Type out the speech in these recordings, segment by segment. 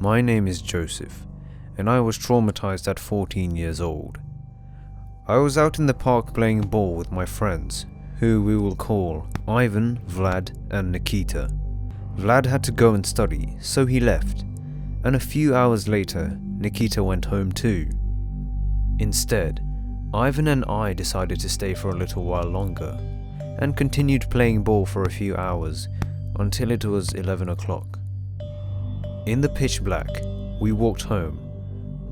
My name is Joseph, and I was traumatized at 14 years old. I was out in the park playing ball with my friends, who we will call Ivan, Vlad, and Nikita. Vlad had to go and study, so he left, and a few hours later, Nikita went home too. Instead, Ivan and I decided to stay for a little while longer, and continued playing ball for a few hours until it was 11 o'clock. In the pitch black, we walked home,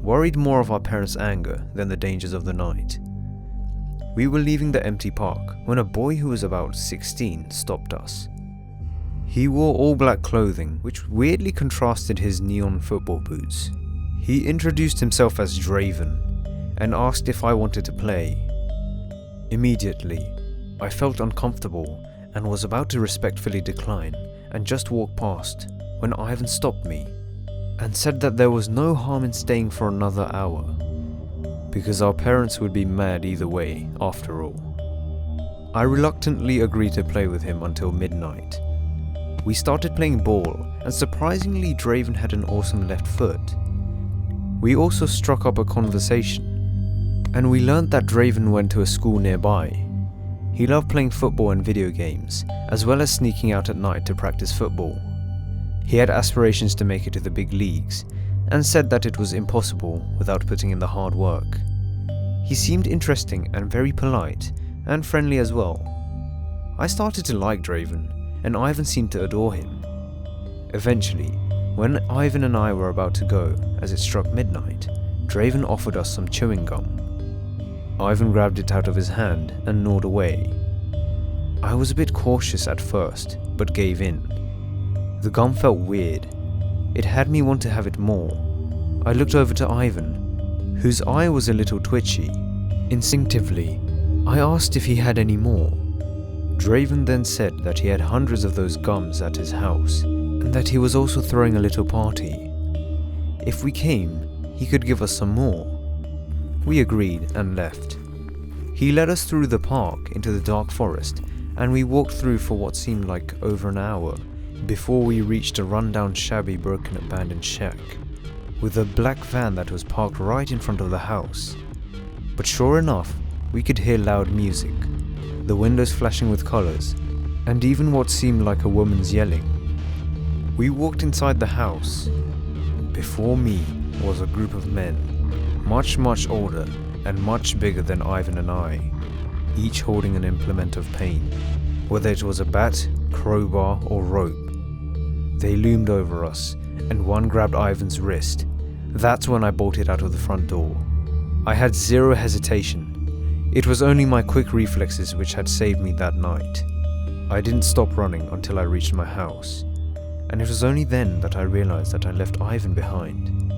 worried more of our parents' anger than the dangers of the night. We were leaving the empty park when a boy who was about 16 stopped us. He wore all black clothing, which weirdly contrasted his neon football boots. He introduced himself as Draven and asked if I wanted to play. Immediately, I felt uncomfortable and was about to respectfully decline and just walk past when Ivan stopped me and said that there was no harm in staying for another hour, because our parents would be mad either way after all. I reluctantly agreed to play with him until midnight. We started playing ball, and surprisingly Draven had an awesome left foot. We also struck up a conversation, and we learned that Draven went to a school nearby. He loved playing football and video games, as well as sneaking out at night to practice football. He had aspirations to make it to the big leagues, and said that it was impossible without putting in the hard work. He seemed interesting and very polite, and friendly as well. I started to like Draven, and Ivan seemed to adore him. Eventually, when Ivan and I were about to go, as it struck midnight, Draven offered us some chewing gum. Ivan grabbed it out of his hand and gnawed away. I was a bit cautious at first, but gave in. The gum felt weird. It had me want to have it more. I looked over to Ivan, whose eye was a little twitchy. Instinctively, I asked if he had any more. Draven then said that he had hundreds of those gums at his house, and that he was also throwing a little party. If we came, he could give us some more. We agreed and left. He led us through the park into the dark forest, and we walked through for what seemed like over an hour before we reached a rundown, shabby, broken abandoned shack with a black van that was parked right in front of the house. But sure enough, we could hear loud music, the windows flashing with colors, and even what seemed like a woman's yelling. We walked inside the house. Before me was a group of men, much older and much bigger than Ivan and I, each holding an implement of pain, whether it was a bat, crowbar, or rope. They loomed over us, and one grabbed Ivan's wrist. That's when I bolted out of the front door. I had zero hesitation. It was only my quick reflexes which had saved me that night. I didn't stop running until I reached my house, and it was only then that I realized that I left Ivan behind.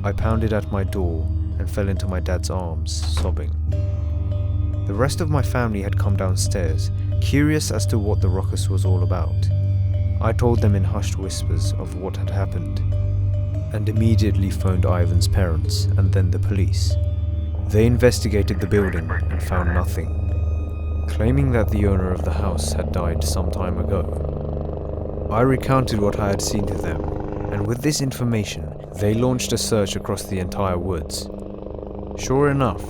I pounded at my door and fell into my dad's arms, sobbing. The rest of my family had come downstairs, curious as to what the ruckus was all about. I told them in hushed whispers of what had happened, and immediately phoned Ivan's parents and then the police. They investigated the building and found nothing, claiming that the owner of the house had died some time ago. I recounted what I had seen to them, and with this information, they launched a search across the entire woods. Sure enough,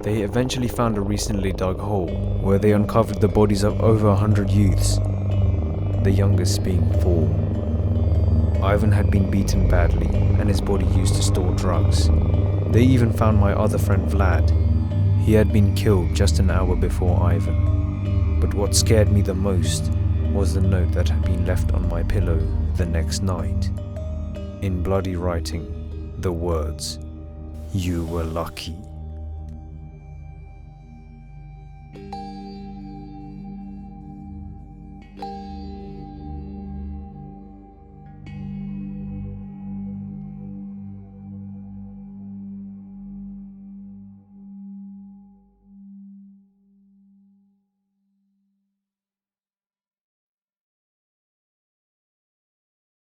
they eventually found a recently dug hole where they uncovered the bodies of over 100 youths, the youngest being 4. Ivan had been beaten badly and his body used to store drugs. They even found my other friend Vlad. He had been killed just an hour before Ivan. But what scared me the most was the note that had been left on my pillow the next night. In bloody writing, the words, "You were lucky."